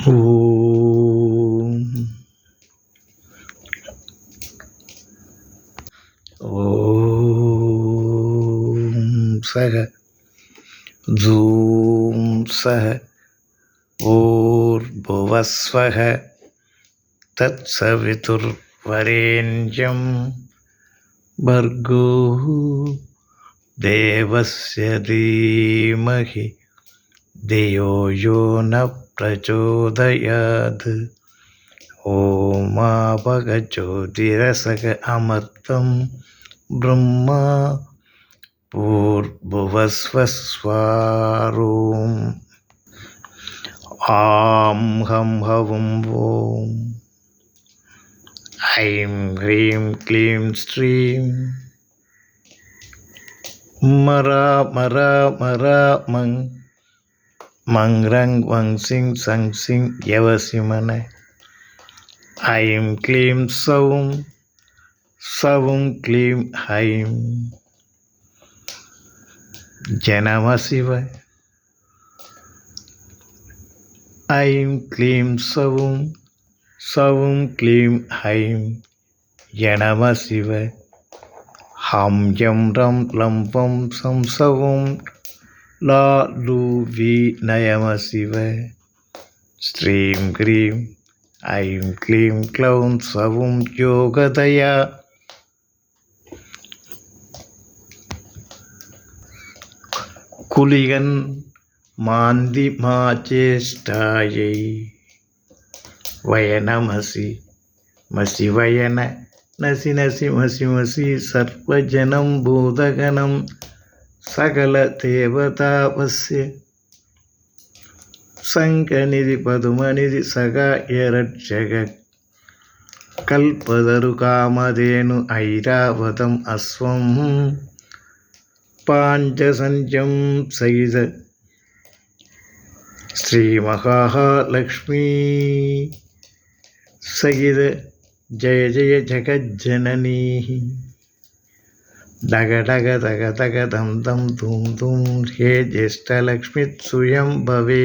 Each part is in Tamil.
ஓம் ஓம் சக ஜூம் சக ஓர்புவஸ்வக தத்சவிதுர்வரேண்யம் பர்கோ தேவஸ்ய தீமஹி தியோ யோ ந பிரச்சோதயாத். ஓமாபகஜோதிரசக அமர்த்தம் பிரம்மா பூர்புவஸ்வஸ்வாரோம் ஆம் ஹம் ஹவும் ஓம் ஐம் ஹ்ரீம் க்ளீம் ஸ்ரீம் மரா மரா மரா மங் மங் ரங் வங் சிங் சங் சிங் யவசிமன ஐம் க்ளீம் சவும் சவும் க்ளீம் ஹைம் ஜனம சிவ ஐம் க்ளீம் சவும் சவும் க்ளீம் ஹைம் ஜனம சிவ ஹம் யம் ரம் லம் வம் சம் சவும் லா லூ வி நயம சிவ ஸ்ரீம் க்ரீம் ஐம் க்ளீம் க்ளௌம் சவும் யோகதயா குலிகன் மாந்தி மாச்சேஷ்டாயை வயனமசி மசி வயன நசி நசி மசி மசி சர்வஜனம் பூதகணம் சகல தேவதாபஸ்ய சங்கநிதி பதுமநிதி சகாயரட்சக கல்பதரு காமதேனு ஐராவதம் அஸ்வம் பாஞ்சசஞ்சம் சகித ஸ்ரீமகாலக்ஷ்மீ சகித ஜய ஜய ஜகஜ்ஜனனீ டக டக தக தக தம் தம் தூம் தூம் ஹே ஜேஷ்டலக்ஷ்மி சுயம் பவே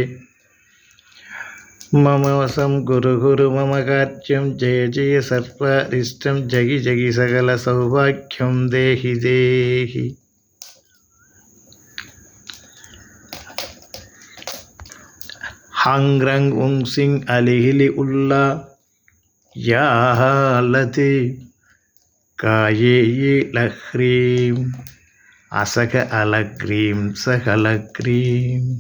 மம வசம் குரு குரு மம காட்சியம் ஜய ஜய சர்வரிஷ்டம் ஜகி ஜகி சகல சௌபாக்கியம் தேஹி தேஹி. ஹங் ரங் உங் சிங் அலிஹிலி உல்லா யாலதி காயே லஹ்ரீம் அசக அலக்ரீம் சகலக்ரீம்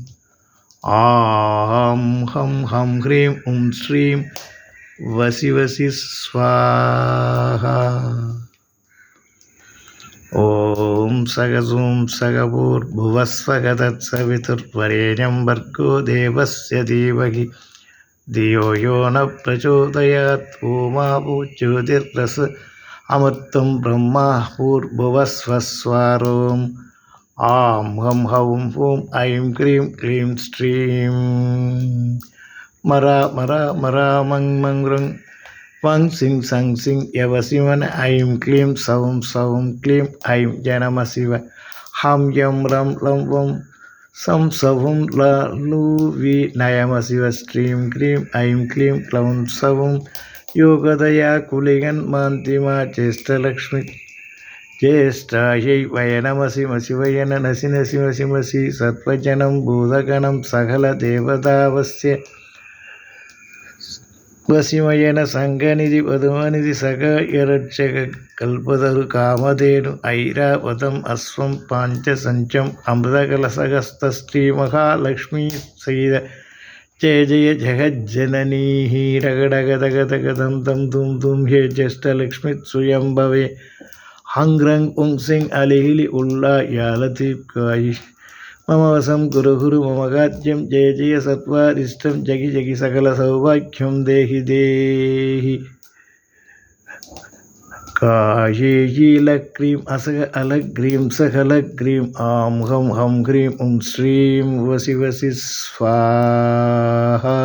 ஆம் ஹம் ஹம் ஹ்ரீம் உம் ஸ்ரீம் வசி வசி ஸ்வாஹா. ஓம் சகசூம் சகபூர்புவஸ்வக தத்சவிதுர்வரேண்யம் பர்கோ தேவஸ்ய தீமஹி தியோ யோ ந பிரச்சோதயாத். ஓமாபூஜ்யோதிர்ரஸ அமிர்தம் பிரம்மா பூர்புவஸ்வஸ்வாரோம் ஆம் ஹம் ஹவும் ஓம் ஐம் க்ரீம் க்ளீம் ஸ்ரீம் மரா மரா மரா மங் மங் ரங் வங் சிங் சங் சிங் யவசிமன ஐம் க்ளீம் சவும் சவும் க்ளீம் ஐம் ஜனம சிவ ஹம் யம் ரம் லம் வம் சம் சவும் ல லூ வி நயம சிவ ஸ்ரீம் க்ரீம் ஐம் க்ளீம் க்ளௌம் சவும் யோகதயா குலிகன் மாந்திமா ஜேஷ்டலக்ஷ்மி ஜேஷ்டாயை வயனமசி மசி வயன நசி நசி மசி மசி சர்வஜனம் பூதகணம் சகல தேவதாவஸ்ய வசிமயன சங்கநிதி பதுமநிதி சகாயரட்சக கல்பதரு காமதேனு ஐராவதம் அஸ்வம் பாஞ்சசஞ்சம் அமிர்தகலசகஸ்த ஸ்ரீமகாலக்ஷ்மீ சகித ஜய ஜய ஜகஜ்ஜனனீ டக தக தக தம் தம் தும் தும் ஹே ஜேஷ்டலக்ஷ்மி சுயம் பவே ஹங் ரங் உங் சிங் அலிஹிலி உல்லா யாலதீப் காயி மம வசம் குரு குரு மம காத்யம் ஜய ஜய சத்வாரிஷ்டம் ஜகி ஜகி சகல சௌபாக்கியம் தேஹி தேஹி. காயே லக்ரீம் அசக அலக்ரீம் சகலக்ரீம் ஆம் ஹம் ஹம் ஹ்ரீம் உம் ஸ்ரீம் வசி வசி ஸ்வாஹா.